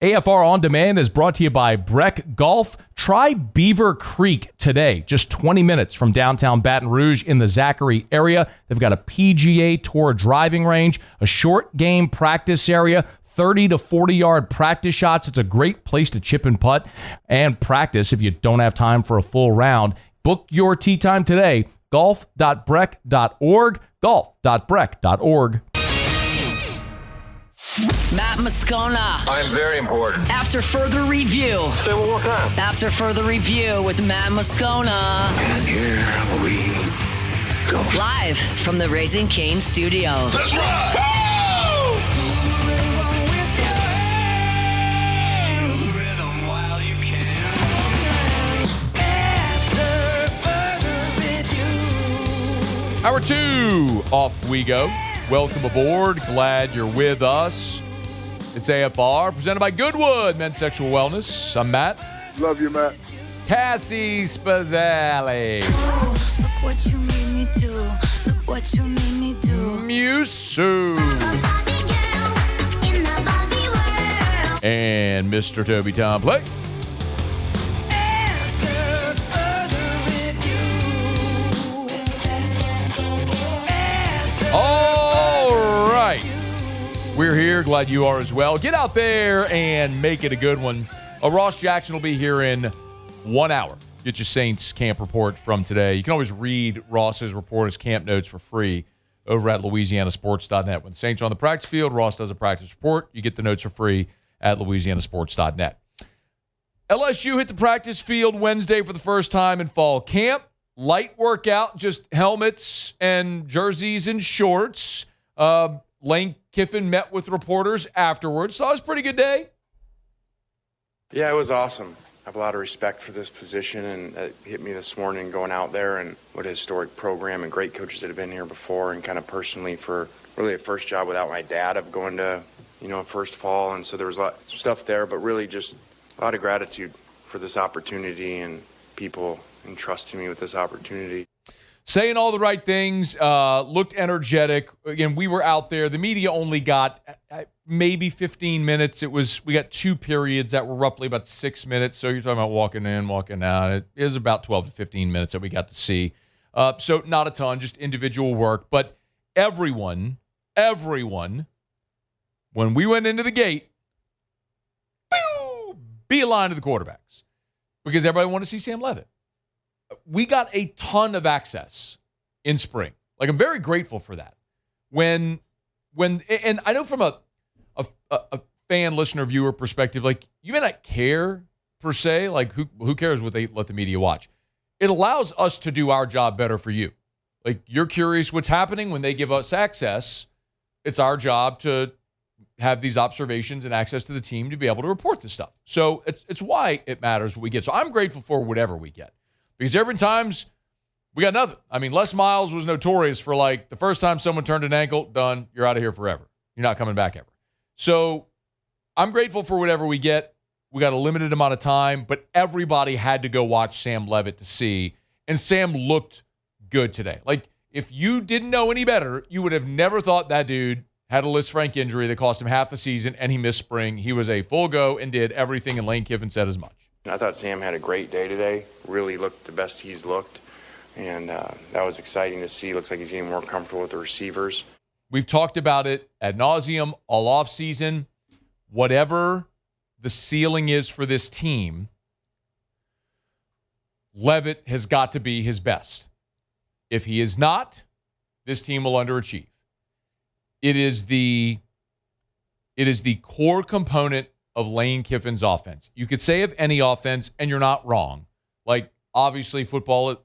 AFR On Demand is brought to you by Breck Golf. Try Beaver Creek today, just 20 minutes from downtown Baton Rouge in the Zachary area. They've got a PGA Tour driving range, a short game practice area, 30 to 40-yard practice shots. It's a great place to chip and putt and practice if you don't have time for a full round. Book your tee time today, golf.breck.org, golf.breck.org. Matt Moscona. I'm very important. After further review. Say it one more time. After further review with Matt Moscona. And here we go. Live from the Raising Cane studio. Let's rock! Hour 2, off we go. Welcome aboard. Glad you're with us. It's AFR, presented by Goodwood Men's Sexual Wellness. I'm Matt. Love you, Matt. Cassie Spazzali. Oh, look what you made me do. Look what you made me do. Musu. And Mr. Toby Tom Play. All right. We're here. Glad you are as well. Get out there and make it a good one. Ross Jackson will be here in 1 hour. Get your Saints camp report from today. You can always read Ross's report, his camp notes for free over at LouisianaSports.net. When the Saints are on the practice field, Ross does a practice report. You get the notes for free at LouisianaSports.net. LSU hit the practice field Wednesday for the first time in fall camp. Light workout, just helmets and jerseys and shorts. Lane Kiffin met with reporters afterwards. So it was a pretty good day. Yeah, it was awesome. I have a lot of respect for this position, and it hit me this morning going out there, and what a historic program and great coaches that have been here before, and kind of personally for really a first job without my dad of going to, first fall. And so there was a lot of stuff there, but really just a lot of gratitude for this opportunity and people entrusting me with this opportunity. Saying all the right things, looked energetic. Again, we were out there. The media only got maybe 15 minutes. We got 2 periods that were roughly about 6 minutes. So you're talking about walking in, walking out. It is about 12 to 15 minutes that we got to see. So not a ton, just individual work. But everyone, when we went into the gate, beeline to the quarterbacks. Because everybody wanted to see Sam Leavitt. We got a ton of access in spring. Like, I'm very grateful for that. When and I know from a fan, listener, viewer perspective, like, you may not care per se, like who cares what they let the media watch. It allows us to do our job better for you. Like, you're curious what's happening when they give us access. It's our job to have these observations and access to the team to be able to report this stuff. So it's why it matters what we get. So I'm grateful for whatever we get. Because every times we got nothing. I mean, Les Miles was notorious for, like, the first time someone turned an ankle, done, you're out of here forever. You're not coming back ever. So I'm grateful for whatever we get. We got a limited amount of time, but everybody had to go watch Sam Leavitt to see. And Sam looked good today. Like, if you didn't know any better, you would have never thought that dude had a Liz Frank injury that cost him half the season and he missed spring. He was a full go and did everything, and Lane Kiffin said as much. I thought Sam had a great day today, really looked the best he's looked, and that was exciting to see. Looks like he's getting more comfortable with the receivers. We've talked about it ad nauseum all offseason. Whatever the ceiling is for this team, Leavitt has got to be his best. If he is not, this team will underachieve. It is the core component of Lane Kiffin's offense. You could say of any offense, and you're not wrong. Like, obviously, football,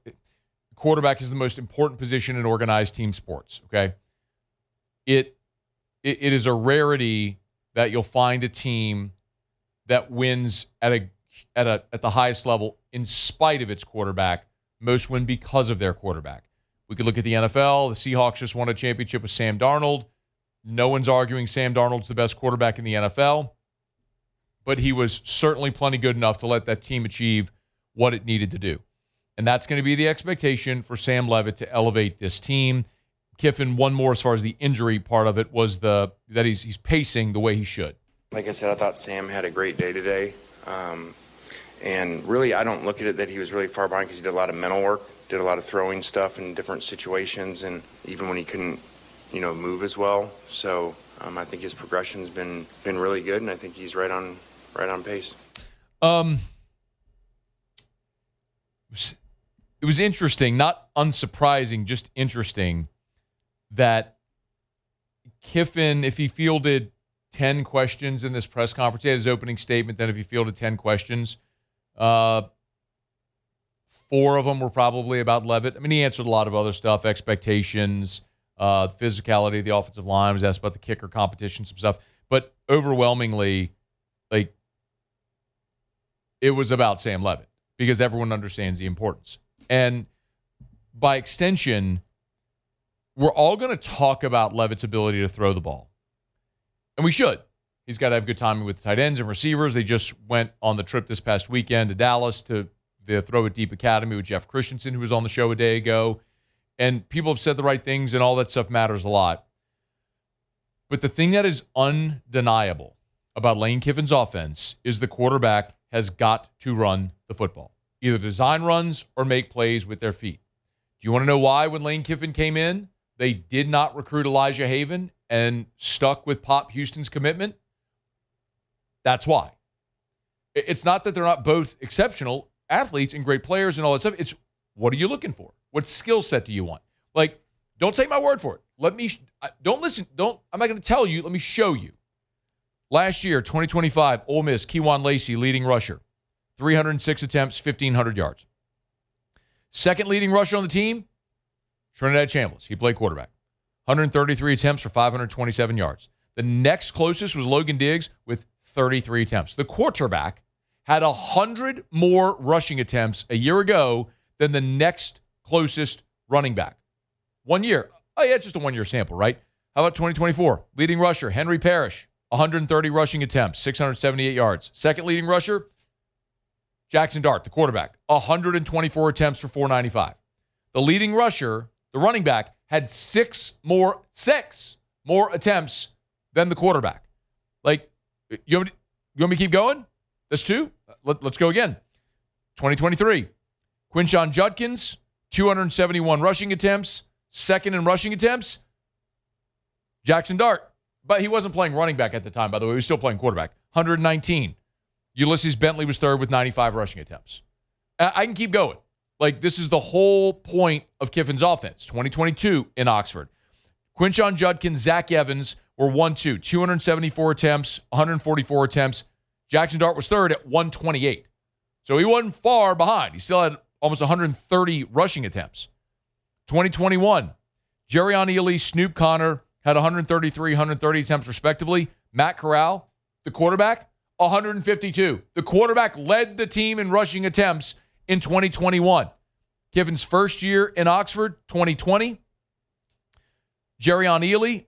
quarterback is the most important position in organized team sports, okay? It is a rarity that you'll find a team that wins at the highest level in spite of its quarterback. Most win because of their quarterback. We could look at the NFL. The Seahawks just won a championship with Sam Darnold. No one's arguing Sam Darnold's the best quarterback in the NFL. But he was certainly plenty good enough to let that team achieve what it needed to do. And that's going to be the expectation for Sam Leavitt to elevate this team. Kiffin, one more as far as the injury part of it, was that he's pacing the way he should. Like I said, I thought Sam had a great day today. And really, I don't look at it that he was really far behind because he did a lot of mental work, did a lot of throwing stuff in different situations, and even when he couldn't, move as well. So I think his progression's been really good, and I think he's right on pace. It was interesting, not unsurprising, just interesting that Kiffin, if he fielded 10 questions in this press conference, he had his opening statement, then if he fielded 10 questions, 4 of them were probably about Leavitt. I mean, he answered a lot of other stuff, expectations, physicality of the offensive line, was asked about the kicker competition, some stuff. But overwhelmingly, it was about Sam Leavitt because everyone understands the importance. And by extension, we're all going to talk about Leavitt's ability to throw the ball. And we should. He's got to have good timing with tight ends and receivers. They just went on the trip this past weekend to Dallas to the Throw It Deep Academy with Jeff Christensen, who was on the show a day ago. And people have said the right things, and all that stuff matters a lot. But the thing that is undeniable about Lane Kiffin's offense is the quarterback has got to run the football, either design runs or make plays with their feet. Do you want to know why when Lane Kiffin came in, they did not recruit Elijah Haven and stuck with Pop Houston's commitment? That's why. It's not that they're not both exceptional athletes and great players and all that stuff. It's what are you looking for? What skill set do you want? Don't take my word for it. Don't listen. I'm not going to tell you. Let me show you. Last year, 2025, Ole Miss, Kewan Lacey, leading rusher. 306 attempts, 1,500 yards. Second leading rusher on the team, Trinidad Chambliss. He played quarterback. 133 attempts for 527 yards. The next closest was Logan Diggs with 33 attempts. The quarterback had 100 more rushing attempts a year ago than the next closest running back. 1 year. Oh, yeah, it's just a one-year sample, right? How about 2024? Leading rusher, Henry Parrish, 130 rushing attempts, 678 yards. Second leading rusher, Jackson Dart, the quarterback, 124 attempts for 495. The leading rusher, the running back, had six more attempts than the quarterback. You want me to keep going? That's 2? Let's go again. 2023, Quinshon Judkins, 271 rushing attempts. Second in rushing attempts, Jackson Dart. But he wasn't playing running back at the time, by the way. He was still playing quarterback. 119. Ulysses Bentley was third with 95 rushing attempts. I can keep going. This is the whole point of Kiffin's offense. 2022 in Oxford. Quinshon Judkins, Zach Evans were 1-2. 274 attempts, 144 attempts. Jackson Dart was third at 128. So he wasn't far behind. He still had almost 130 rushing attempts. 2021, Jerrion Ely, Snoop Connor had 133, 130 attempts respectively. Matt Corral, the quarterback, 152. The quarterback led the team in rushing attempts in 2021. Kiffin's first year in Oxford, 2020. Jerrion Ely,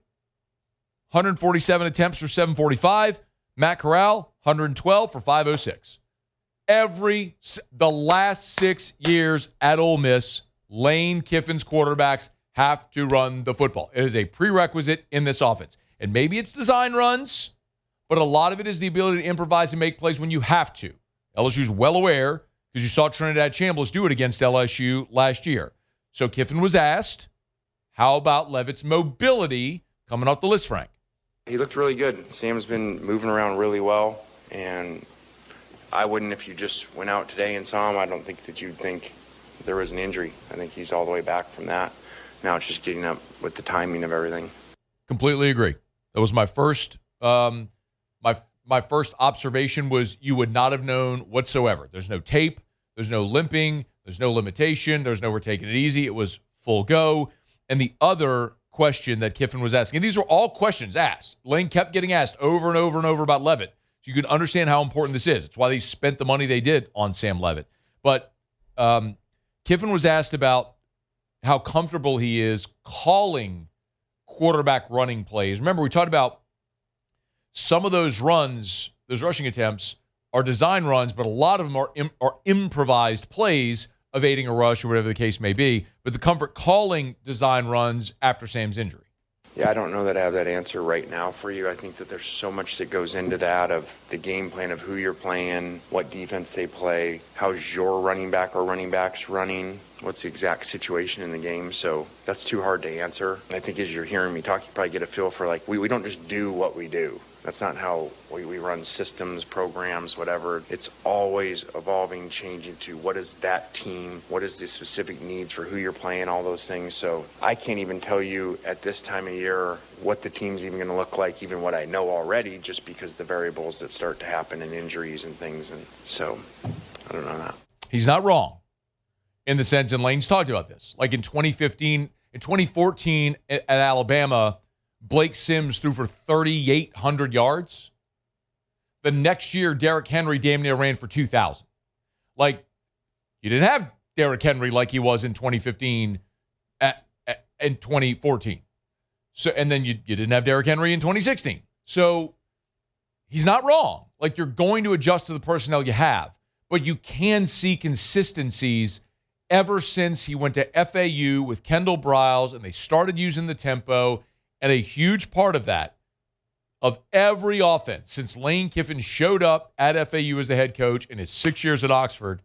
147 attempts for 745. Matt Corral, 112 for 506. The last 6 years at Ole Miss, Lane Kiffin's quarterbacks have to run the football. It is a prerequisite in this offense. And maybe it's design runs, but a lot of it is the ability to improvise and make plays when you have to. LSU's well aware because you saw Trinidad Chambliss do it against LSU last year. So Kiffin was asked, how about Leavitt's mobility coming off the list, Frank? He looked really good. Sam's been moving around really well, and I wouldn't if you just went out today and saw him. I don't think that you'd think there was an injury. I think he's all the way back from that. Now it's just getting up with the timing of everything. Completely agree. That was my first my first observation was you would not have known whatsoever. There's no tape. There's no limping. There's no limitation. There's no we're taking it easy. It was full go. And the other question that Kiffin was asking, and these were all questions asked. Lane kept getting asked over and over and over about Leavitt. So you can understand how important this is. It's why they spent the money they did on Sam Leavitt. But Kiffin was asked about how comfortable he is calling quarterback running plays. Remember, we talked about some of those runs, those rushing attempts, are design runs, but a lot of them are improvised plays evading a rush or whatever the case may be. But the comfort calling design runs after Sam's injury. Yeah, I don't know that I have that answer right now for you. I think that there's so much that goes into that, of the game plan of who you're playing, what defense they play, how's your running back or running backs running, what's the exact situation in the game. So that's too hard to answer. I think as you're hearing me talk, you probably get a feel for, like, we don't just do what we do. That's not how we run systems, programs, whatever. It's always evolving, changing to what is that team, what is the specific needs for who you're playing, all those things. So I can't even tell you at this time of year what the team's even going to look like, even what I know already, just because the variables that start to happen and injuries and things. And so I don't know that. He's not wrong in the sense, and Lane's talked about this. Like in 2014 at Alabama, Blake Sims threw for 3,800 yards. The next year, Derrick Henry damn near ran for 2,000. Like, you didn't have Derrick Henry like he was in 2015 in 2014. So, and then you didn't have Derrick Henry in 2016. So he's not wrong. Like, you're going to adjust to the personnel you have, but you can see consistencies ever since he went to FAU with Kendall Briles and they started using the tempo. And a huge part of that, of every offense, since Lane Kiffin showed up at FAU as the head coach in his 6 years at Oxford,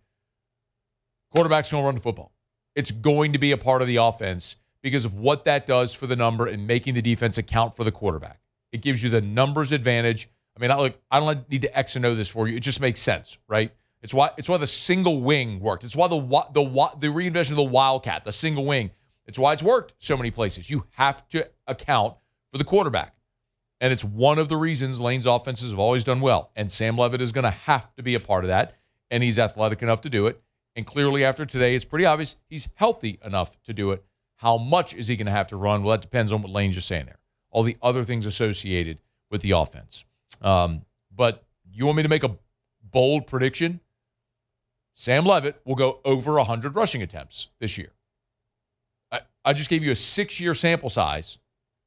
quarterback's going to run the football. It's going to be a part of the offense because of what that does for the number and making the defense account for the quarterback. It gives you the numbers advantage. I mean, I don't need to X and O this for you. It just makes sense, right? It's why the single wing worked. It's why the reinvention of the Wildcat, the single wing. It's why it's worked so many places. You have to account for the quarterback. And it's one of the reasons Lane's offenses have always done well. And Sam Leavitt is going to have to be a part of that. And he's athletic enough to do it. And clearly after today, it's pretty obvious he's healthy enough to do it. How much is he going to have to run? Well, that depends on what Lane's just saying there. All the other things associated with the offense. But you want me to make a bold prediction? Sam Leavitt will go over 100 rushing attempts this year. I just gave you a 6-year sample size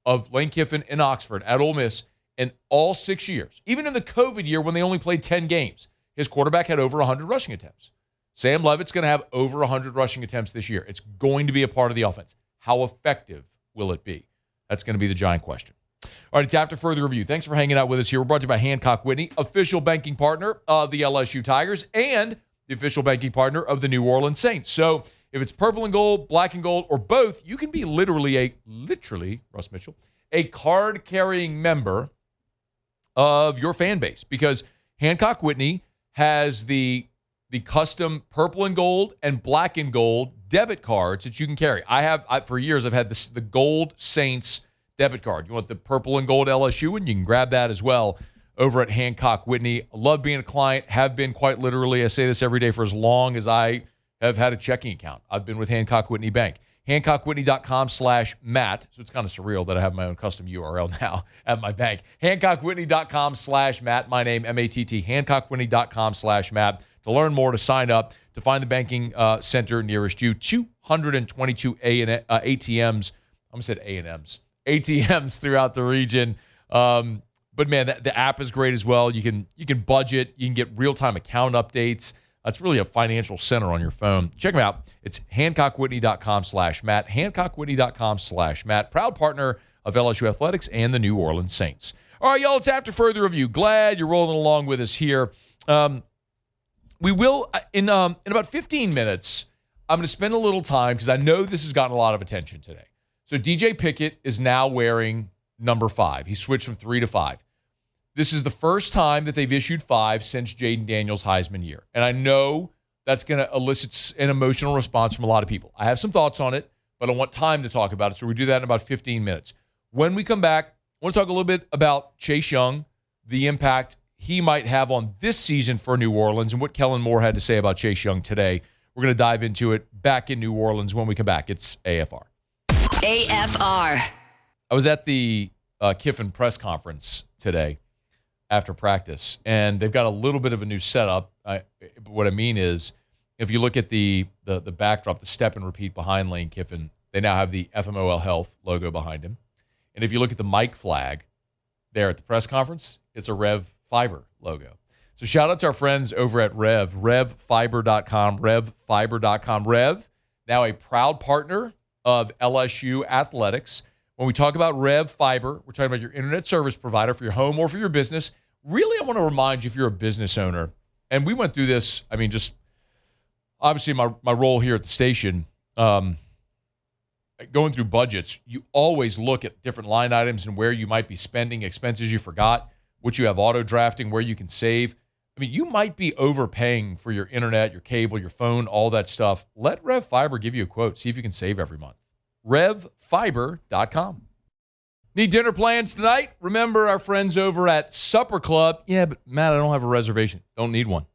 of Lane Kiffin in Oxford at Ole Miss, and all 6 years, even in the COVID year when they only played 10 games, his quarterback had over 100 rushing attempts. Sam Leavitt's going to have over 100 rushing attempts this year. It's going to be a part of the offense. How effective will it be? That's going to be the giant question. All right, it's After Further Review. Thanks for hanging out with us here. We're brought to you by Hancock Whitney, official banking partner of the LSU Tigers and the official banking partner of the New Orleans Saints. So if it's purple and gold, black and gold, or both, you can be literally, Russ Mitchell, a card-carrying member of your fan base because Hancock Whitney has the custom purple and gold and black and gold debit cards that you can carry. For years, I've had the Gold Saints debit card. You want the purple and gold LSU one? You can grab that as well over at Hancock Whitney. I love being a client, have been quite literally. I say this every day for as long as I have had a checking account. I've been with Hancock Whitney Bank. HancockWhitney.com/Matt. So it's kind of surreal that I have my own custom URL now at my bank. HancockWhitney.com/Matt. My name, M-A-T-T. HancockWhitney.com/Matt. To learn more, to sign up, to find the banking center nearest you. 222 ATMs. I almost said A&Ms. ATMs throughout the region. But man, the app is great as well. You can budget. You can get real-time account updates. It's really a financial center on your phone. Check them out. It's HancockWhitney.com/Matt. HancockWhitney.com/Matt. Proud partner of LSU Athletics and the New Orleans Saints. All right, y'all, it's After Further Review. Glad you're rolling along with us here. We will, in about 15 minutes, I'm going to spend a little time because I know this has gotten a lot of attention today. So DJ Pickett is now wearing number 5. He switched from 3 to 5. This is the first time that they've issued 5 since Jayden Daniels' Heisman year. And I know that's going to elicit an emotional response from a lot of people. I have some thoughts on it, but I want time to talk about it. So we do that in about 15 minutes. When we come back, I want to talk a little bit about Chase Young, the impact he might have on this season for New Orleans, and what Kellen Moore had to say about Chase Young today. We're going to dive into it back in New Orleans when we come back. It's AFR. AFR. I was at the Kiffin press conference today after practice, and they've got a little bit of a new setup. What I mean is, if you look at the backdrop, the step and repeat behind Lane Kiffin, they now have the FMOL Health logo behind him. And if you look at the mic flag there at the press conference, it's a Rev Fiber logo. So shout out to our friends over at RevFiber.com, RevFiber.com. Rev, now a proud partner of LSU Athletics. When we talk about Rev Fiber, we're talking about your internet service provider for your home or for your business. Really, I want to remind you, if you're a business owner, and we went through this, just obviously my role here at the station, going through budgets, you always look at different line items and where you might be spending expenses you forgot, what you have auto drafting, where you can save. You might be overpaying for your internet, your cable, your phone, all that stuff. Let Rev Fiber give you a quote. See if you can save every month. RevFiber.com. Need dinner plans tonight? Remember our friends over at Supper Club. Yeah, but Matt, I don't have a reservation. Don't need one.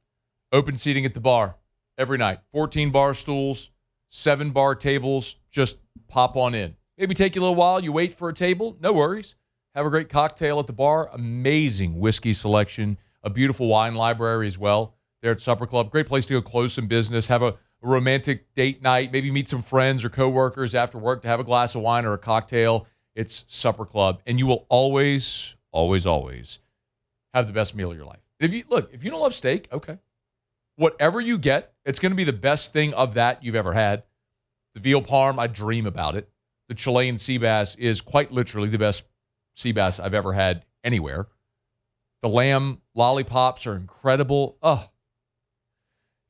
Open seating at the bar every night. 14 bar stools, 7 bar tables. Just pop on in. Maybe take you a little while. You wait for a table. No worries. Have a great cocktail at the bar. Amazing whiskey selection. A beautiful wine library as well there at Supper Club. Great place to go close some business. Have a romantic date night. Maybe meet some friends or coworkers after work to have a glass of wine or a cocktail. It's Supper Club. And you will always, always, always have the best meal of your life. If you don't love steak, okay. Whatever you get, it's going to be the best thing of that you've ever had. The veal parm, I dream about it. The Chilean sea bass is quite literally the best sea bass I've ever had anywhere. The lamb lollipops are incredible. Oh,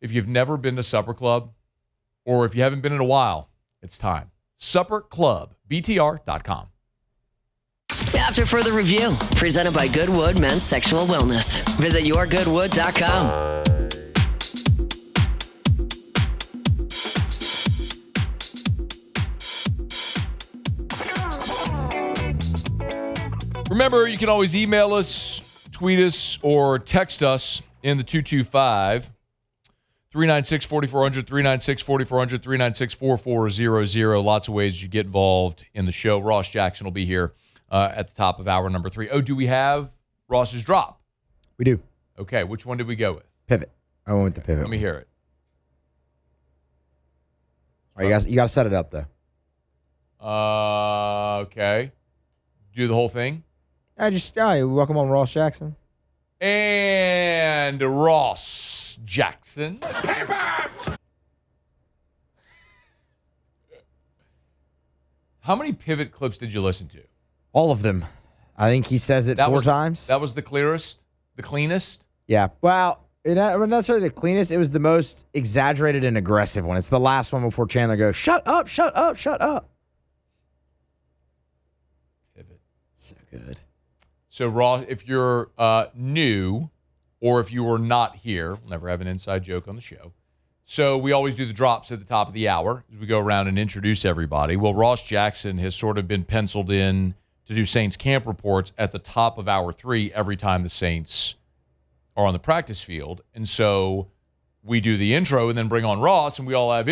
if you've never been to Supper Club, or if you haven't been in a while, it's time. SupperClubBTR.com. After further review, presented by Goodwood Men's Sexual Wellness. Visit yourgoodwood.com. Remember, you can always email us, tweet us, or text us in the 225 396-4400, 396-4400, 396-4400. Lots of ways you get involved in the show. Ross Jackson will be here at the top of hour number 3. Oh, do we have Ross's drop? We do. Okay, which one did we go with? Pivot. I went with the pivot. Let me hear it. All right, you got to set it up, though. Okay. Do the whole thing? Welcome on, Ross Jackson. And Ross Jackson. How many pivot clips did you listen to? All of them. I think he says it 4 times. That was the clearest? The cleanest? Yeah. Well, it wasn't necessarily the cleanest. It was the most exaggerated and aggressive one. It's the last one before Chandler goes, shut up, shut up, shut up. Pivot. So good. So, Ross, if you're new or if you were not here, we'll never have an inside joke on the show. So we always do the drops at the top of the hour as we go around and introduce everybody. Well, Ross Jackson has sort of been penciled in to do Saints camp reports at the top of hour 3 every time the Saints are on the practice field. And so we do the intro and then bring on Ross, and we all have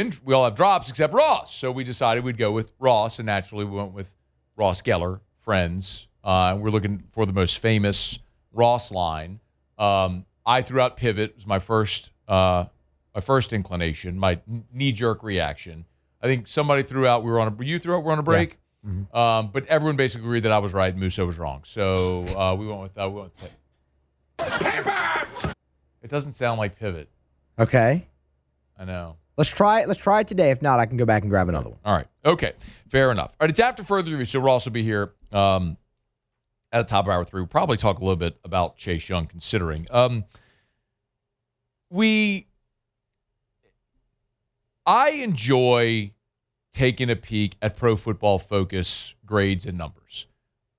drops except Ross. So we decided we'd go with Ross, and naturally we went with Ross Geller, Friends. We're looking for the most famous Ross line. I threw out pivot. It was my first inclination, my knee-jerk reaction. I think somebody threw out we're on a break. Yeah. Mm-hmm. But everyone basically agreed that I was right and Musso was wrong. So we went with pivot. It doesn't sound like pivot. Okay. I know. Let's try it today. If not, I can go back and grab another one. All right. Okay. Fair enough. All right. It's after further review, so Ross will be here at the top of hour 3. We'll probably talk a little bit about Chase Young, considering. I enjoy taking a peek at Pro Football Focus grades and numbers.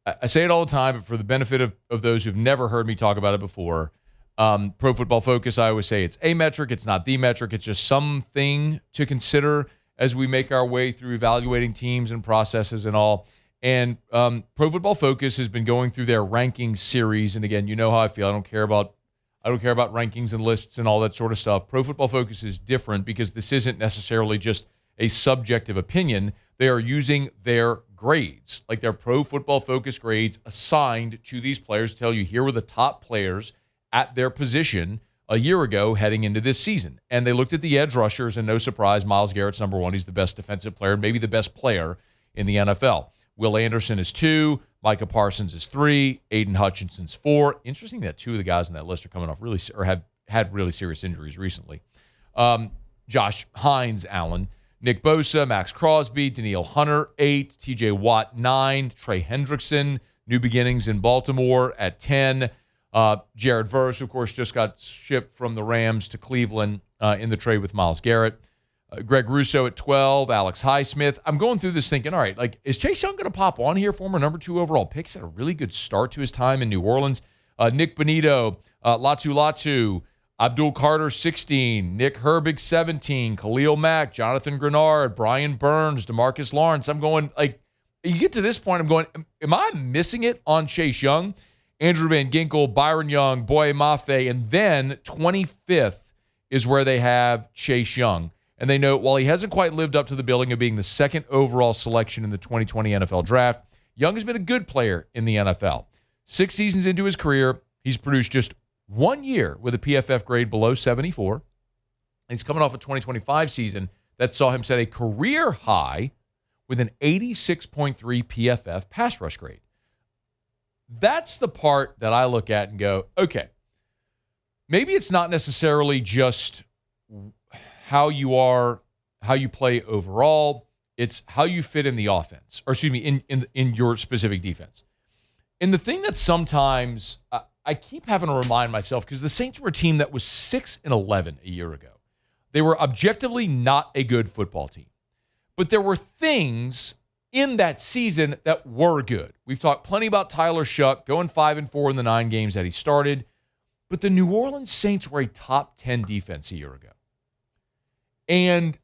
I say it all the time, but for the benefit of those who've never heard me talk about it before, Pro Football Focus, I always say it's a metric. It's not the metric. It's just something to consider as we make our way through evaluating teams and processes and all. And Pro Football Focus has been going through their ranking series. And again, you know how I feel. I don't care about rankings and lists and all that sort of stuff. Pro Football Focus is different because this isn't necessarily just a subjective opinion. They are using their grades, like their Pro Football Focus grades assigned to these players to tell you here were the top players at their position a year ago heading into this season. And they looked at the edge rushers, and no surprise, Myles Garrett's number 1. He's the best defensive player, maybe the best player in the NFL. Will Anderson is 2. Micah Parsons is 3. Aiden Hutchinson's 4. Interesting that 2 of the guys on that list are coming off have had really serious injuries recently. Josh Hines, Allen. Nick Bosa, Max Crosby, Danielle Hunter, 8. TJ Watt, 9. Trey Hendrickson, new beginnings in Baltimore at 10. Jared Verse, of course, just got shipped from the Rams to Cleveland in the trade with Myles Garrett. Greg Russo at 12. Alex Highsmith. I'm going through this thinking, all right, like, is Chase Young going to pop on here? Former number 2 overall pick. He's had a really good start to his time in New Orleans. Nick Bonito, Latu, Abdul Carter, 16. Nick Herbig, 17. Khalil Mack, Jonathan Grenard, Brian Burns, DeMarcus Lawrence. I'm going, like, you get to this point, I'm going, am I missing it on Chase Young? Andrew Van Ginkel, Byron Young, Boye Mafe, and then 25th is where they have Chase Young. And they note, while he hasn't quite lived up to the billing of being the 2nd overall selection in the 2020 NFL Draft, Young has been a good player in the NFL. 6 seasons into his career, he's produced just 1 year with a PFF grade below 74. He's coming off a 2025 season that saw him set a career high with an 86.3 PFF pass rush grade. That's the part that I look at and go, okay, maybe it's not necessarily just how you play overall. It's how you fit in the offense, or excuse me, in your specific defense. And the thing that sometimes I keep having to remind myself, because the Saints were a team that was 6-11 a year ago. They were objectively not a good football team. But there were things in that season that were good. We've talked plenty about Tyler Shuck going 5-4 in the 9 games that he started. But the New Orleans Saints were a top 10 defense a year ago. And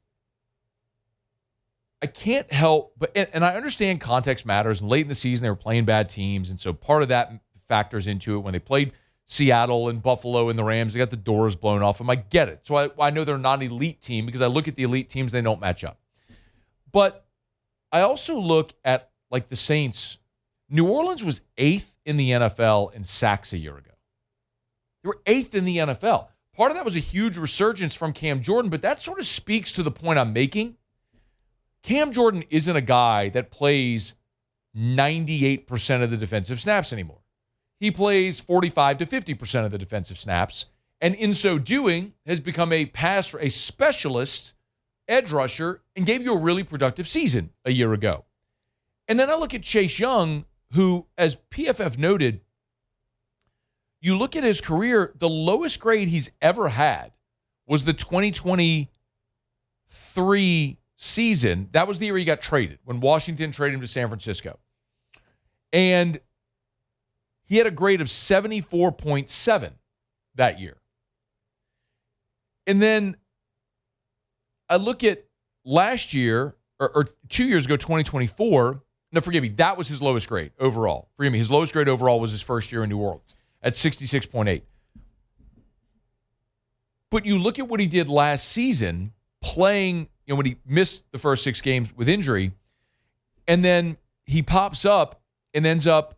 I can't help but, and I understand context matters, and late in the season they were playing bad teams, and so part of that factors into it. When they played Seattle and Buffalo and the Rams, they got the doors blown off them. I get it. So I know they're not an elite team, because I look at the elite teams, they don't match up. But I also look at, like, the Saints. New Orleans was 8th in the NFL in sacks a year ago. They were 8th in the NFL. Part of that was a huge resurgence from Cam Jordan, but that sort of speaks to the point I'm making. Cam Jordan isn't a guy that plays 98% of the defensive snaps anymore. He plays 45 to 50% of the defensive snaps, and in so doing has become a specialist edge rusher, and gave you a really productive season a year ago. And then I look at Chase Young, who, as PFF noted, you look at his career, the lowest grade he's ever had was the 2023 season. That was the year he got traded, when Washington traded him to San Francisco. And he had a grade of 74.7 that year. And then I look at last year, or 2 years ago, 2024. No, forgive me, that was his lowest grade overall. Forgive me, his lowest grade overall was his first year in New Orleans at 66.8. But you look at what he did last season, playing, when he missed the first 6 games with injury, and then he pops up and ends up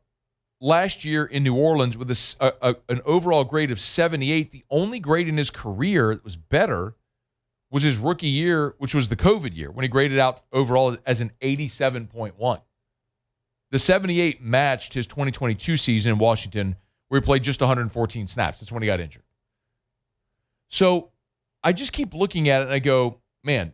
last year in New Orleans with an overall grade of 78. The only grade in his career that was better was his rookie year, which was the COVID year, when he graded out overall as an 87.1. The 78 matched his 2022 season in Washington, where he played just 114 snaps. That's when he got injured. So I just keep looking at it and I go, man,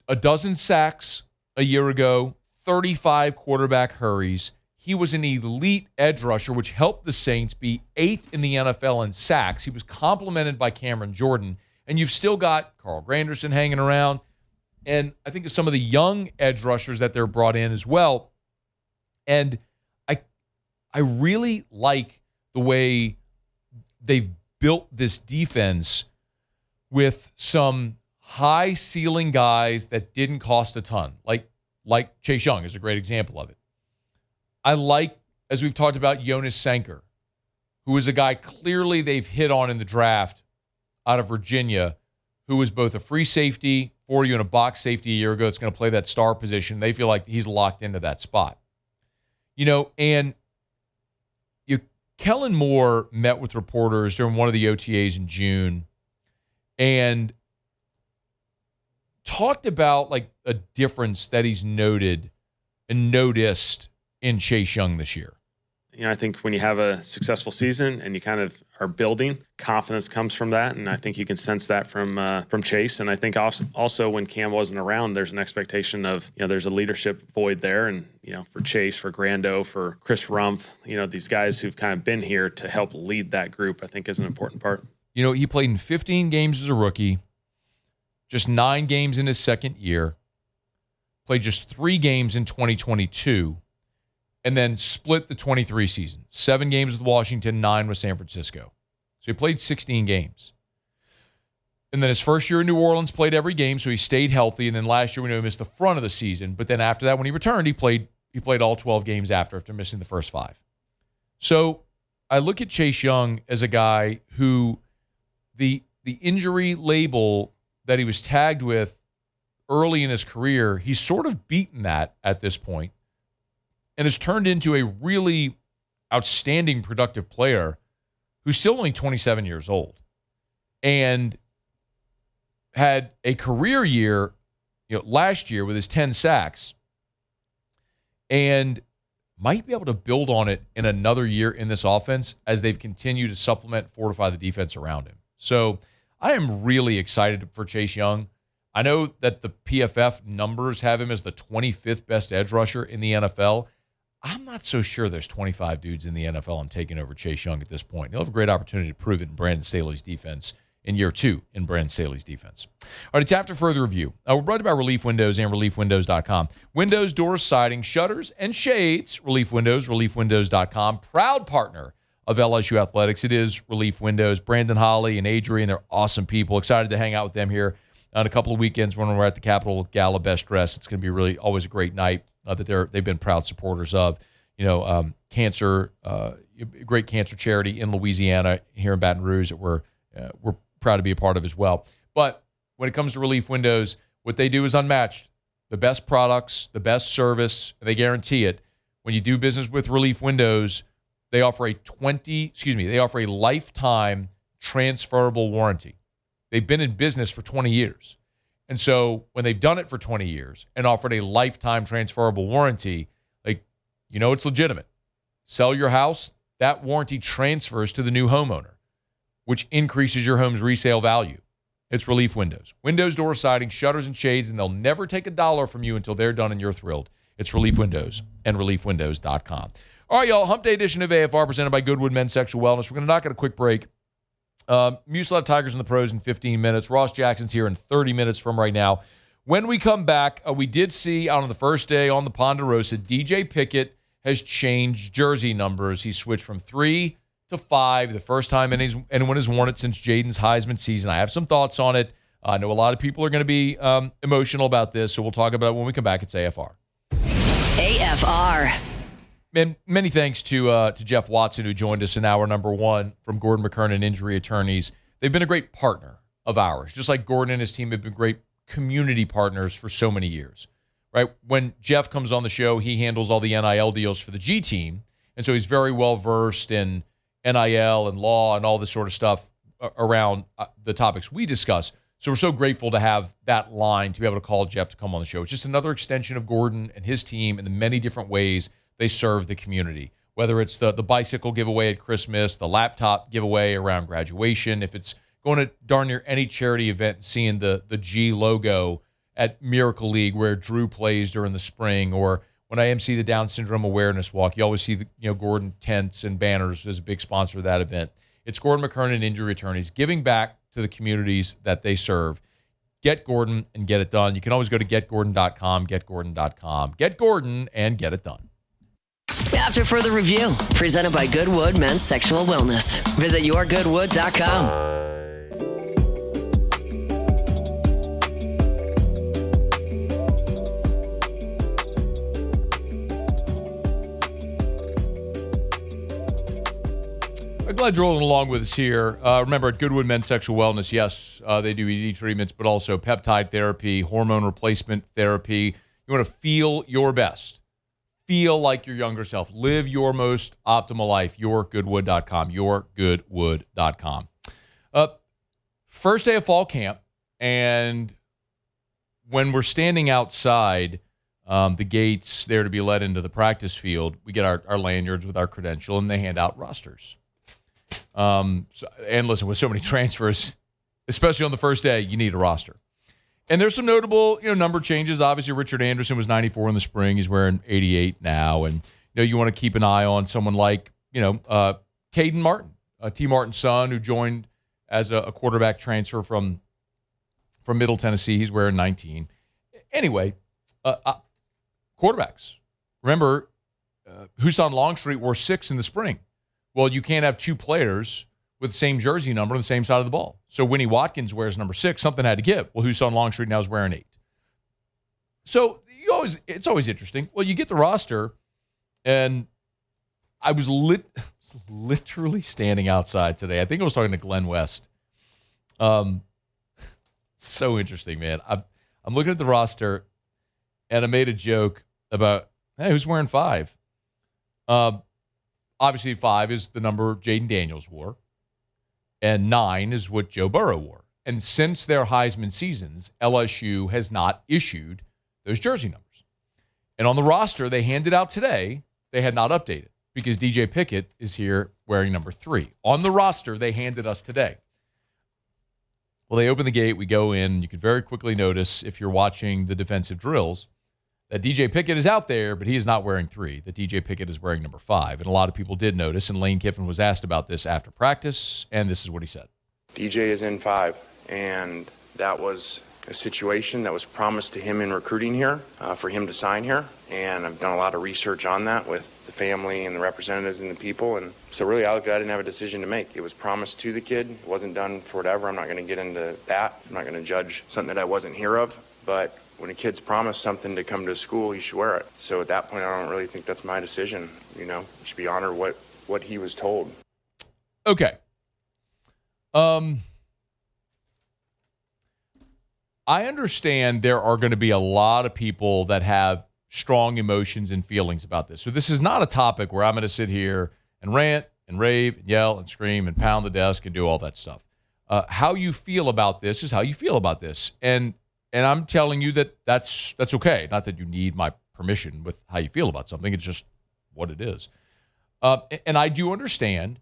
12 sacks a year ago, 35 quarterback hurries. He was an elite edge rusher, which helped the Saints be 8th in the NFL in sacks. He was complemented by Cameron Jordan. And you've still got Carl Granderson hanging around. And I think of some of the young edge rushers that they're brought in as well. And I really like the way they've built this defense with some high ceiling guys that didn't cost a ton. Like Chase Young is a great example of it. I like, as we've talked about, Jonas Sanker, who is a guy clearly they've hit on in the draft out of Virginia, who was both a free safety for you and a box safety a year ago. It's going to play that star position. They feel like he's locked into that spot. And Kellen Moore met with reporters during one of the OTAs in June and talked about, like, a difference that he's noted and noticed in Chase Young this year. I think when you have a successful season and you kind of are building, confidence comes from that. And I think you can sense that from Chase. And I think also when Cam wasn't around, there's an expectation of, there's a leadership void there. And, for Chase, for Grando, for Chris Rumpf, these guys who've kind of been here to help lead that group, I think is an important part. He played in 15 games as a rookie, just 9 games in his second year, played just 3 games in 2022, and then split the 23 season. 7 games with Washington, 9 with San Francisco. So he played 16 games. And then his first year in New Orleans, played every game, so he stayed healthy. And then last year, we know he missed the front of the season. But then after that, when he returned, he played all 12 games after missing the first 5. So I look at Chase Young as a guy who the injury label that he was tagged with early in his career, he's sort of beaten that at this point and has turned into a really outstanding, productive player who's still only 27 years old and had a career year, last year with his 10 sacks, and might be able to build on it in another year in this offense as they've continued to supplement, fortify the defense around him. So I am really excited for Chase Young. I know that the PFF numbers have him as the 25th best edge rusher in the NFL. I'm not so sure there's 25 dudes in the NFL I'm taking over Chase Young at this point. He'll have a great opportunity to prove it in Brandon Staley's defense in year 2 in Brandon Staley's defense. All right, it's After Further Review. We're brought to you by Relief Windows and ReliefWindows.com. Windows, doors, siding, shutters, and shades. Relief Windows, ReliefWindows.com. Proud partner of LSU Athletics. It is Relief Windows. Brandon Holly and Adrian, they're awesome people. Excited to hang out with them here on a couple of weekends when we're at the Capitol Gala Best Dress. It's going to be really always a great night that they've been proud supporters of. Cancer, great cancer charity in Louisiana here in Baton Rouge that we're proud to be a part of as well. But when it comes to Relief Windows, what they do is unmatched. The best products, the best service, and they guarantee it. When you do business with Relief Windows, they offer a lifetime transferable warranty. They've been in business for 20 years. And so when they've done it for 20 years and offered a lifetime transferable warranty, it's legitimate. Sell your house, that warranty transfers to the new homeowner, which increases your home's resale value. It's Relief Windows. Windows, doors, siding, shutters, and shades, and they'll never take $1 from you until they're done and you're thrilled. It's Relief Windows and ReliefWindows.com. All right, y'all. Hump Day edition of AFR presented by Goodwood Men's Sexual Wellness. We're going to knock out a quick break. Mucilov Tigers and the Pros in 15 minutes. Ross Jackson's here in 30 minutes from right now. When we come back, we did see out on the first day on the Ponderosa, DJ Pickett has changed jersey numbers. He switched from 3 to 5, the first time anyone has worn it since Jayden's Heisman season. I have some thoughts on it. I know a lot of people are going to be emotional about this, so we'll talk about it when we come back. It's AFR. AFR. And many thanks to Jeff Watson, who joined us in hour number 1 from Gordon McKernan Injury Attorneys. They've been a great partner of ours, just like Gordon and his team have been great community partners for so many years. Right? When Jeff comes on the show, he handles all the NIL deals for the G team, and so he's very well versed in NIL and law and all this sort of stuff around the topics we discuss. So we're so grateful to have that line to be able to call Jeff to come on the show. It's just another extension of Gordon and his team and the many different ways they serve the community, whether it's the bicycle giveaway at Christmas, the laptop giveaway around graduation, if it's going to darn near any charity event and seeing the G logo at Miracle League where Drew plays during the spring, or when I MC the Down Syndrome Awareness Walk, you always see Gordon tents and banners as a big sponsor of that event. It's Gordon McKernan Injury Attorneys giving back to the communities that they serve. Get Gordon and get it done. You can always go to getgordon.com, getgordon.com. Get Gordon and get it done. After Further Review, presented by Goodwood Men's Sexual Wellness. Visit yourgoodwood.com. I'm glad you're rolling along with us here. Remember, at Goodwood Men's Sexual Wellness, yes, they do ED treatments, but also peptide therapy, hormone replacement therapy. You want to feel your best. Feel like your younger self. Live your most optimal life. Yourgoodwood.com. Yourgoodwood.com. First day of fall camp, and when we're standing outside, the gates there to be let into the practice field. We get our lanyards with our credential, and they hand out rosters. And listen, with so many transfers, especially on the first day, you need a roster. And there's some notable, number changes. Obviously, Richard Anderson was 94 in the spring. He's wearing 88 now. And, you want to keep an eye on someone like, Caden Martin, T. Martin's son, who joined as a quarterback transfer from Middle Tennessee. He's wearing 19. Anyway, quarterbacks. Remember, Husan Longstreet wore 6 in the spring. Well, you can't have 2 players with the same jersey number on the same side of the ball. So Winnie Watkins wears number 6. Something had to give. Well, Husan Longstreet now is wearing 8. So it's always interesting. Well, you get the roster, and I was literally standing outside today. I think I was talking to Glenn West. So interesting, man. I'm looking at the roster, and I made a joke about, hey, who's wearing 5? Obviously, 5 is the number Jayden Daniels wore, and 9 is what Joe Burrow wore. And since their Heisman seasons, LSU has not issued those jersey numbers. And on the roster they handed out today, they had not updated because DJ Pickett is here wearing number 3. On the roster they handed us today. Well, they open the gate, we go in, you can very quickly notice if you're watching the defensive drills that DJ Pickett is out there, but he is not wearing 3. That DJ Pickett is wearing number 5. And a lot of people did notice, and Lane Kiffin was asked about this after practice, and this is what he said. DJ is in 5, and that was a situation that was promised to him in recruiting here for him to sign here. And I've done a lot of research on that with the family and the representatives and the people. And so really, I didn't have a decision to make. It was promised to the kid. It wasn't done for whatever. I'm not going to get into that. I'm not going to judge something that I wasn't here of. But when a kid's promised something to come to school, he should wear it. So at that point, I don't really think that's my decision. You should be honored what he was told. Okay. I understand there are going to be a lot of people that have strong emotions and feelings about this. So this is not a topic where I'm going to sit here and rant and rave and yell and scream and pound the desk and do all that stuff. How you feel about this is how you feel about this. And I'm telling you that's okay. Not that you need my permission with how you feel about something. It's just what it is. And I do understand,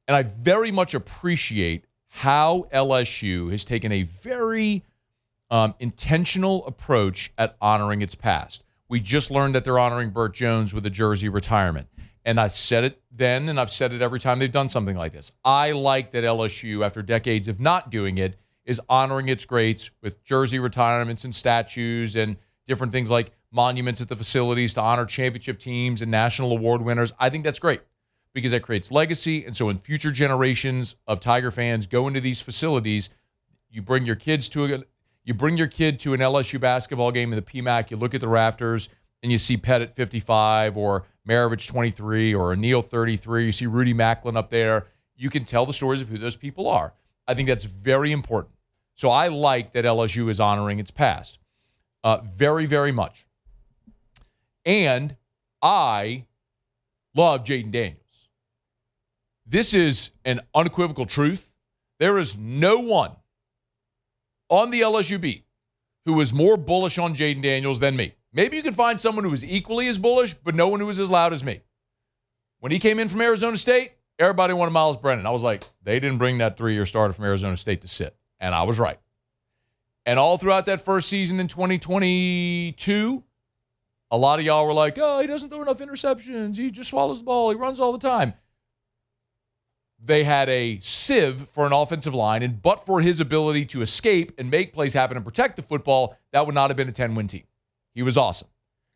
and I very much appreciate how LSU has taken a very intentional approach at honoring its past. We just learned that they're honoring Burt Jones with a jersey retirement. And I said it then, and I've said it every time they've done something like this. I like that LSU, after decades of not doing it, is honoring its greats with jersey retirements and statues and different things like monuments at the facilities to honor championship teams and national award winners. I think that's great because that creates legacy. And so when future generations of Tiger fans go into these facilities, you bring your kid to an LSU basketball game in the PMAC, you look at the rafters and you see Pettit 55 or Maravich 23 or O'Neal 33. You see Rudy Macklin up there. You can tell the stories of who those people are. I think that's very important. So I like that LSU is honoring its past very, very much. And I love Jayden Daniels. This is an unequivocal truth. There is no one on the LSU beat who is more bullish on Jayden Daniels than me. Maybe you can find someone who is equally as bullish, but no one who is as loud as me. When he came in from Arizona State, everybody wanted Miles Brennan. I was like, they didn't bring that 3-year starter from Arizona State to sit. And I was right. And all throughout that first season in 2022, a lot of y'all were like, oh, he doesn't throw enough interceptions. He just swallows the ball. He runs all the time. They had a sieve for an offensive line, and but for his ability to escape and make plays happen and protect the football, that would not have been a 10-win team. He was awesome.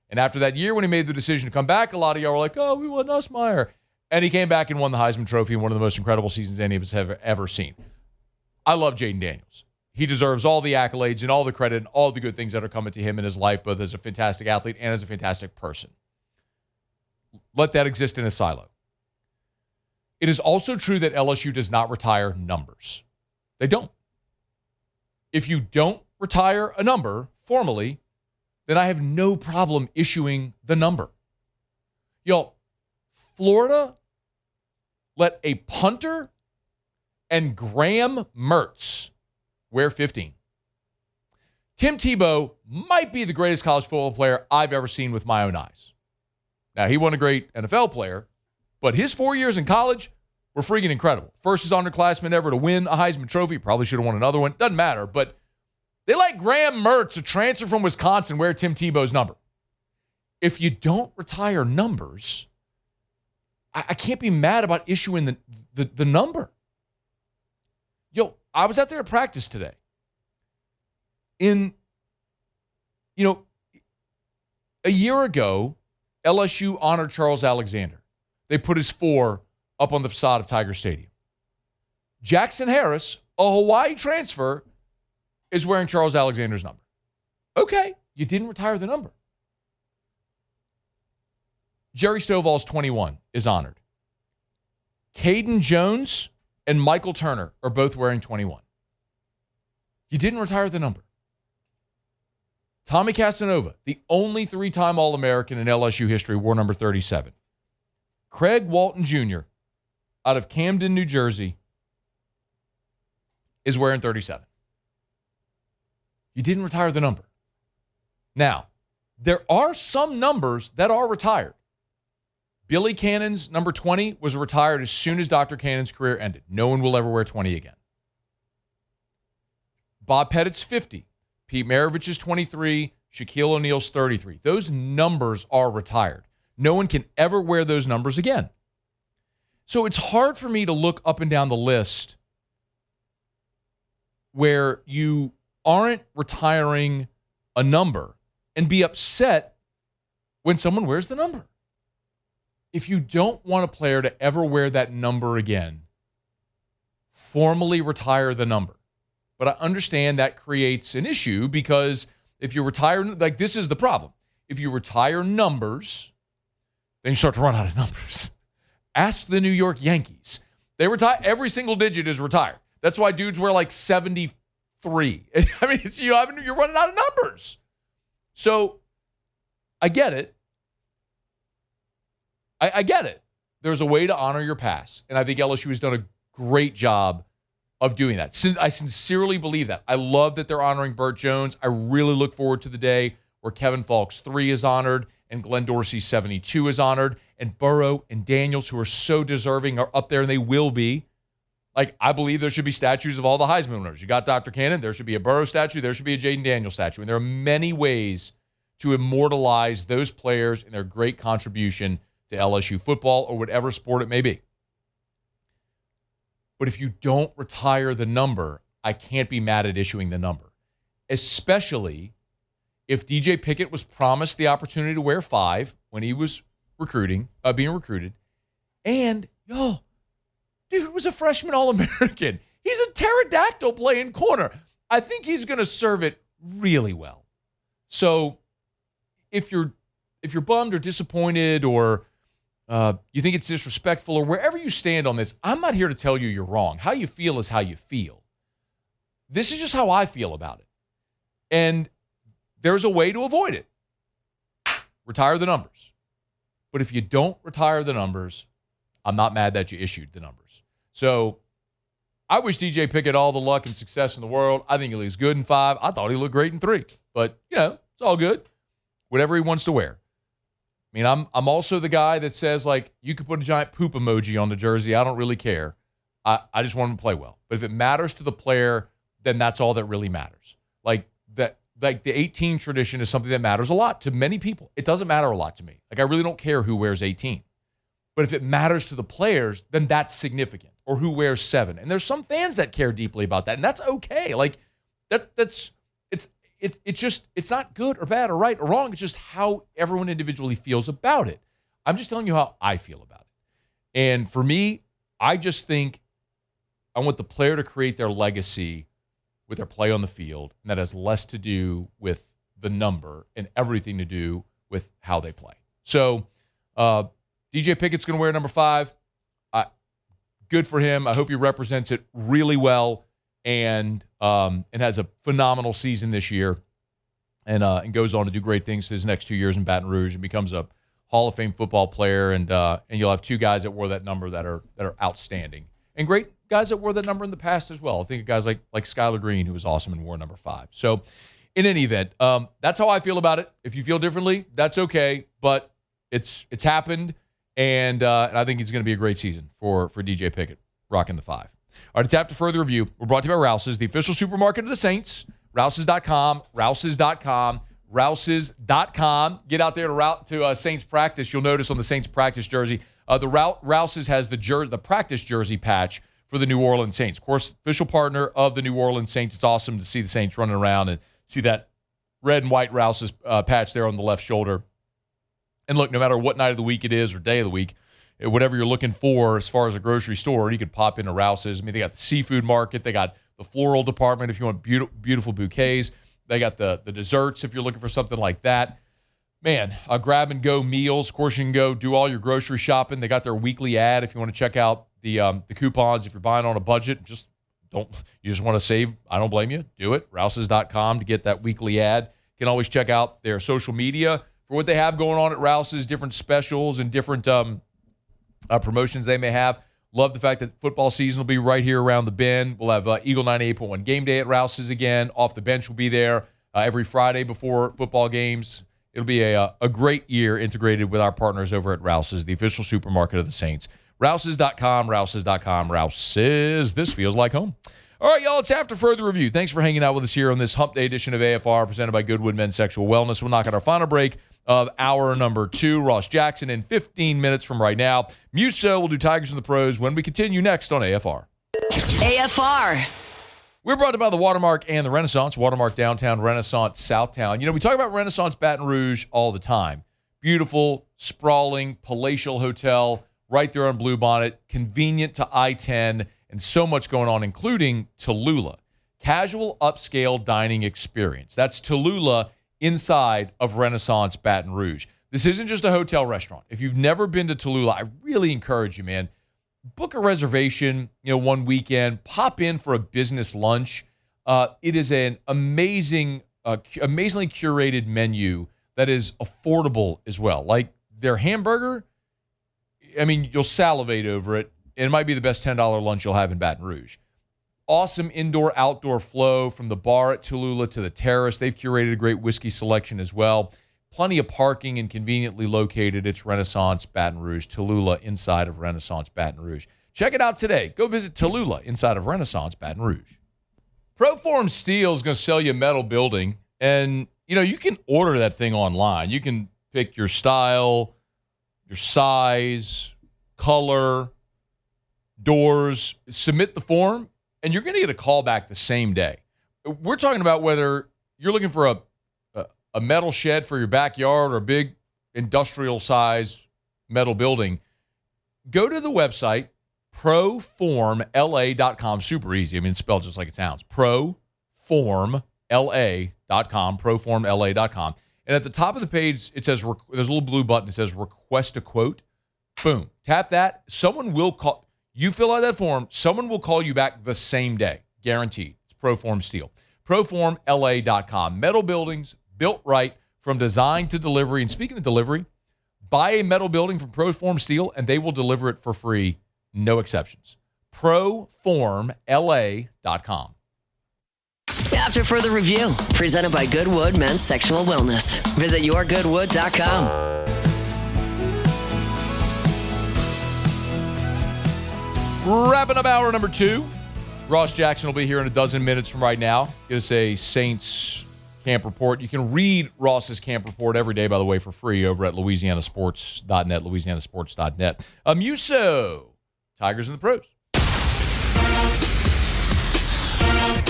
And after that year, when he made the decision to come back, a lot of y'all were like, oh, we want Nussmeier. And he came back and won the Heisman Trophy in one of the most incredible seasons any of us have ever seen. I love Jayden Daniels. He deserves all the accolades and all the credit and all the good things that are coming to him in his life, both as a fantastic athlete and as a fantastic person. Let that exist in a silo. It is also true that LSU does not retire numbers. They don't. If you don't retire a number formally, then I have no problem issuing the number. Y'all, Florida let a punter and Graham Mertz wear 15. Tim Tebow might be the greatest college football player I've ever seen with my own eyes. Now, he wasn't a great NFL player, but his 4 years in college were freaking incredible. First as underclassman ever to win a Heisman Trophy. Probably should have won another one. Doesn't matter. But they let Graham Mertz, a transfer from Wisconsin, wear Tim Tebow's number. If you don't retire numbers, I can't be mad about issuing the number. Yo, I was out there at practice today. A year ago, LSU honored Charles Alexander. They put his 4 up on the facade of Tiger Stadium. Jackson Harris, a Hawaii transfer, is wearing Charles Alexander's number. Okay, you didn't retire the number. Jerry Stovall's 21 is honored. Caden Jones and Michael Turner are both wearing 21. You didn't retire the number. Tommy Casanova, the only 3-time All-American in LSU history, wore number 37. Craig Walton Jr., out of Camden, New Jersey, is wearing 37. You didn't retire the number. Now, there are some numbers that are retired. Billy Cannon's number 20 was retired as soon as Dr. Cannon's career ended. No one will ever wear 20 again. Bob Pettit's 50. Pete Maravich's 23. Shaquille O'Neal's 33. Those numbers are retired. No one can ever wear those numbers again. So it's hard for me to look up and down the list where you aren't retiring a number and be upset when someone wears the number. If you don't want a player to ever wear that number again, formally retire the number. But I understand that creates an issue because if you retire, like this is the problem. If you retire numbers, then you start to run out of numbers. Ask the New York Yankees. They retire, every single digit is retired. That's why dudes wear like 73. I mean, you're running out of numbers. So I get it. I get it. There's a way to honor your past. And I think LSU has done a great job of doing that. I sincerely believe that. I love that they're honoring Burt Jones. I really look forward to the day where Kevin Falk's 3 is honored and Glenn Dorsey's 72 is honored. And Burrow and Daniels, who are so deserving, are up there, and they will be. Like, I believe there should be statues of all the Heisman winners. You got Dr. Cannon. There should be a Burrow statue. There should be a Jayden Daniels statue. And there are many ways to immortalize those players and their great contribution to LSU football or whatever sport it may be. But if you don't retire the number, I can't be mad at issuing the number, especially if DJ Pickett was promised the opportunity to wear 5 when he was being recruited. And, dude was a freshman All-American. He's a pterodactyl playing corner. I think he's going to serve it really well. So if you're bummed or disappointed or you think it's disrespectful or wherever you stand on this, I'm not here to tell you you're wrong. How you feel is how you feel. This is just how I feel about it. And there's a way to avoid it. Retire the numbers. But if you don't retire the numbers, I'm not mad that you issued the numbers. So I wish DJ Pickett all the luck and success in the world. I think he looks good in 5. I thought he looked great in 3. But, it's all good. Whatever he wants to wear. I mean, I'm also the guy that says, like, you could put a giant poop emoji on the jersey. I don't really care. I just want him to play well. But if it matters to the player, then that's all that really matters. Like the 18 tradition is something that matters a lot to many people. It doesn't matter a lot to me. Like, I really don't care who wears 18. But if it matters to the players, then that's significant. Or who wears 7. And there's some fans that care deeply about that, and that's okay. Like, it's not good or bad or right or wrong. It's just how everyone individually feels about it. I'm just telling you how I feel about it. And for me, I just think I want the player to create their legacy with their play on the field, and that has less to do with the number and everything to do with how they play. So DJ Pickett's going to wear number 5. Good for him. I hope he represents it really well and has a phenomenal season this year and goes on to do great things his next 2 years in Baton Rouge and becomes a Hall of Fame football player. And you'll have 2 guys that wore that number that are outstanding and great guys that wore that number in the past as well. I think of guys like Skylar Green, who was awesome and wore number 5. So in any event, that's how I feel about it. If you feel differently, that's okay. But it's happened, and I think it's going to be a great season for DJ Pickett, rocking the 5. All right, it's After Further Review. We're brought to you by Rouse's, the official supermarket of the Saints. Rouse's.com, Rouse's.com, Rouse's.com. Get out there to Saints practice. You'll notice on the Saints practice jersey, Rouse's has the practice jersey patch for the New Orleans Saints. Of course, official partner of the New Orleans Saints. It's awesome to see the Saints running around and see that red and white Rouse's patch there on the left shoulder. And look, no matter what night of the week it is or day of the week, whatever you're looking for as far as a grocery store, you could pop into Rouse's. I mean, they got the seafood market. They got the floral department if you want beautiful bouquets. They got the desserts if you're looking for something like that. Man, grab-and-go meals. Of course, you can go do all your grocery shopping. They got their weekly ad if you want to check out the coupons. If you're buying on a budget, you just want to save. I don't blame you. Do it. Rouse's.com to get that weekly ad. You can always check out their social media for what they have going on at Rouse's, different specials and different promotions they may have. Love the fact that football season will be right here around the bend. We'll have Eagle 98.1 game day at Rouse's again. Off the bench will be there every Friday before football games. It'll be a great year integrated with our partners over at Rouse's, the official supermarket of the Saints. Rouse's.com, Rouse's.com, Rouse's. This feels like home. All right, y'all, it's After Further Review. Thanks for hanging out with us here on this Hump Day edition of AFR presented by Goodwood Men's Sexual Wellness. We'll knock out our final break of hour number 2. Ross Jackson in 15 minutes from right now. Muso will do Tigers in the Pros when we continue next on AFR. AFR. We're brought to you by the Watermark and the Renaissance. Watermark Downtown, Renaissance Southtown. You know, we talk about Renaissance Baton Rouge all the time. Beautiful, sprawling, palatial hotel right there on Bluebonnet, convenient to I-10, and so much going on, including Tallulah. Casual upscale dining experience. That's Tallulah inside of Renaissance Baton Rouge. This isn't just a hotel restaurant. If you've never been to Tallulah, I really encourage you, man. Book a reservation, one weekend. Pop in for a business lunch. It is an amazingly curated menu that is affordable as well. Like their hamburger, I mean, you'll salivate over it. And it might be the best $10 lunch you'll have in Baton Rouge. Awesome indoor-outdoor flow from the bar at Tallulah to the terrace. They've curated a great whiskey selection as well. Plenty of parking and conveniently located. It's Renaissance Baton Rouge, Tallulah inside of Renaissance Baton Rouge. Check it out today. Go visit Tallulah inside of Renaissance Baton Rouge. Proform Steel is going to sell you a metal building, and you can order that thing online. You can pick your style, your size, color, doors, submit the form, and you're going to get a call back the same day. We're talking about whether you're looking for a metal shed for your backyard or a big industrial size metal building. Go to the website, proformla.com. Super easy. I mean, it's spelled just like it sounds. Proformla.com, proformla.com. And at the top of the page, it says, there's a little blue button. It says request a quote. Boom. Tap that. Someone will call. You fill out that form, someone will call you back the same day. Guaranteed. It's Proform Steel. Proformla.com. Metal buildings built right from design to delivery. And speaking of delivery, buy a metal building from Proform Steel and they will deliver it for free. No exceptions. Proformla.com. After Further Review, presented by Goodwood Men's Sexual Wellness. Visit yourgoodwood.com. Wrapping up hour number 2. Ross Jackson will be here in a dozen minutes from right now. Get us a Saints camp report. You can read Ross's camp report every day, by the way, for free over at LouisianaSports.net, LouisianaSports.net. Muso, Tigers in the Pros.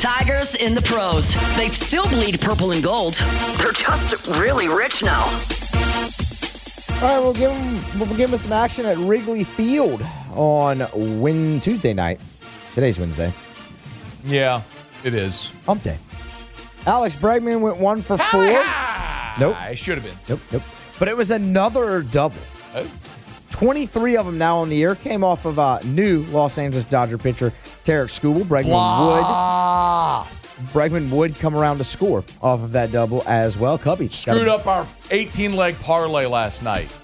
Tigers in the Pros. They still bleed purple and gold. They're just really rich now. All right, we'll give them some action at Wrigley Field on Tuesday night. Today's Wednesday. Yeah, it is. Hump Day. Alex Bregman went 1 for 4. Nope. I should have been. Nope. But it was another double. Oh. 23 of them now on the year. Came off of new Los Angeles Dodger pitcher Tarek Skubal. Bregman would come around to score off of that double as well. Cubbies screwed up our 18-leg parlay last night.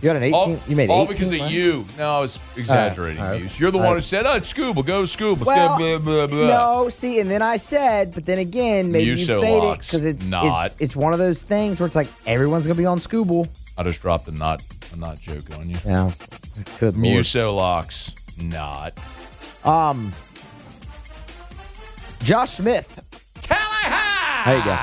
You had an 18. You made 18. All because of you. No, I was exaggerating, All right. Muse. You're the one who said, "Oh, it's scuba. Go scuba." Well, blah, blah, blah. No, see, and then I said, but then again, maybe you fade it because it's one of those things where it's like everyone's gonna be on Scooble. I just dropped a not joke on you. Yeah, good lord. Musolocks, not. Josh Smith. There you go.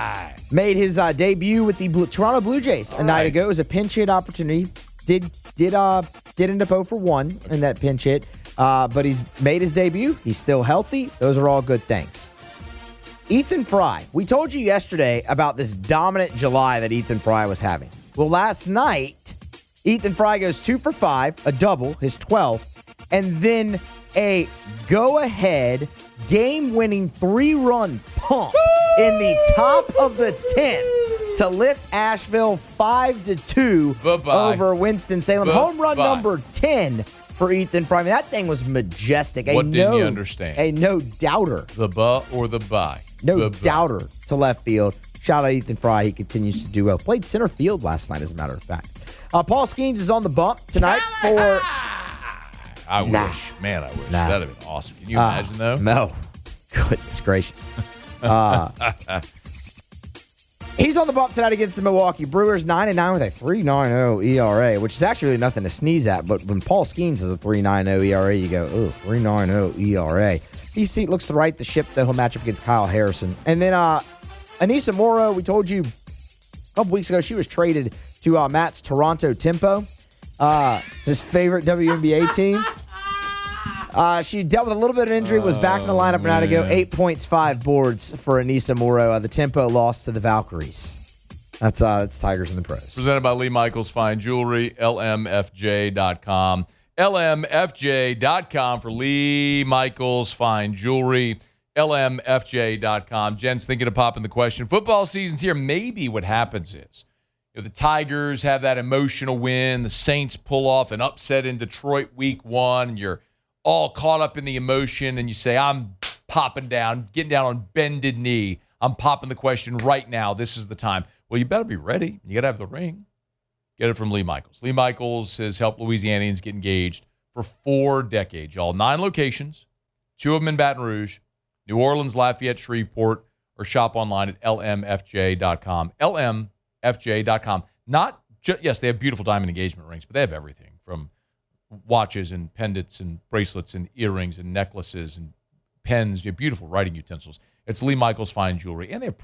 Made his debut with the Toronto Blue Jays a night ago. It was a pinch hit opportunity. Did end up 0 for 1 in that pinch hit, but he's made his debut. He's still healthy. Those are all good things. Ethan Fry. We told you yesterday about this dominant July that Ethan Fry was having. Well, last night, Ethan Fry goes 2 for 5, a double, his 12th, and then a go-ahead, game-winning 3-run pump in the top of the 10th to lift Asheville 5-2 over Winston-Salem. Home run number 10 for Ethan Fry. I mean, that thing was majestic. What didn't you understand? A no-doubter. The buh or the bye? No-doubter to left field. Shout out Ethan Fry. He continues to do well. Played center field last night, as a matter of fact. Paul Skeens is on the bump tonight for... I wish. Man, I wish. That'd have been awesome. Can you imagine, though? No. Goodness gracious. He's on the bump tonight against the Milwaukee Brewers, 9-9 with a 3.90 ERA, which is actually really nothing to sneeze at. But when Paul Skeens has a 3.90 ERA, you go, oh, 3.90 ERA. DC looks to right the ship, though. He'll match up against Kyle Harrison. And then Anissa Morrow, we told you a couple weeks ago, she was traded to Matt's Toronto Tempo. It's his favorite WNBA team. She dealt with a little bit of injury, was back in the lineup a night ago. 8 points, 5 boards for Anissa Morrow. The Tempo lost to the Valkyries. That's Tigers in the Pros. Presented by Lee Michaels Fine Jewelry, LMFJ.com. LMFJ.com for Lee Michaels Fine Jewelry, LMFJ.com. Jen's thinking of popping the question. Football season's here. Maybe what happens is, the Tigers have that emotional win. The Saints pull off an upset in Detroit week 1. And you're all caught up in the emotion, and you say, I'm popping down, getting down on bended knee. I'm popping the question right now. This is the time. Well, you better be ready. You got to have the ring. Get it from Lee Michaels. Lee Michaels has helped Louisianians get engaged for 4 decades, y'all. 9 locations, 2 of them in Baton Rouge, New Orleans, Lafayette, Shreveport, or shop online at lmfj.com. lmfj.com. Yes, they have beautiful diamond engagement rings, but they have everything from watches and pendants and bracelets and earrings and necklaces and pens. You have beautiful writing utensils. It's Lee Michaels Fine Jewelry. And they have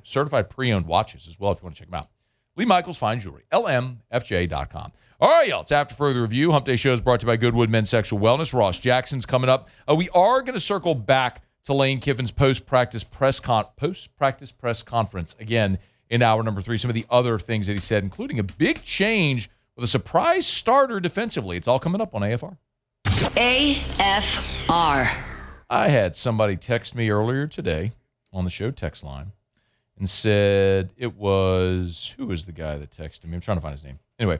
certified pre-owned watches as well if you want to check them out. Lee Michaels Fine Jewelry, lmfj.com. All right, y'all. It's After Further Review. Hump Day Show is brought to you by Goodwood Men's Sexual Wellness. Ross Jackson's coming up. We are going to circle back to Lane Kiffin's post-practice press conference again in hour number 3. Some of the other things that he said, including a big change with a surprise starter defensively. It's all coming up on AFR. AFR. I had somebody text me earlier today on the show text line and said it was, who was the guy that texted me? I'm trying to find his name. Anyway,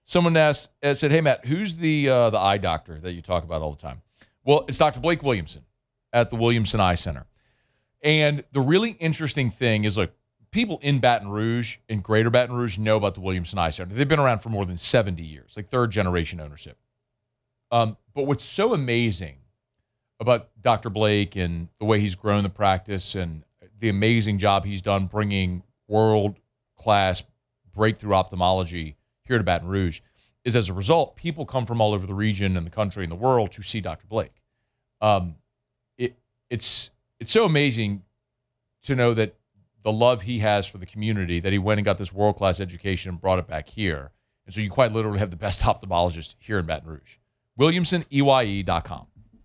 someone said, hey, Matt, who's the eye doctor that you talk about all the time? Well, it's Dr. Blake Williamson at the Williamson Eye Center. And the really interesting thing is, look, people in Baton Rouge, in greater Baton Rouge, know about the Williamson Eye Center. They've been around for more than 70 years, like 3rd-generation ownership. But what's so amazing about Dr. Blake and the way he's grown the practice and the amazing job he's done bringing world-class breakthrough ophthalmology here to Baton Rouge is, as a result, people come from all over the region and the country and the world to see Dr. Blake. It's so amazing to know that the love he has for the community, that he went and got this world-class education and brought it back here. And so you quite literally have the best ophthalmologist here in Baton Rouge. WilliamsonEYE.com.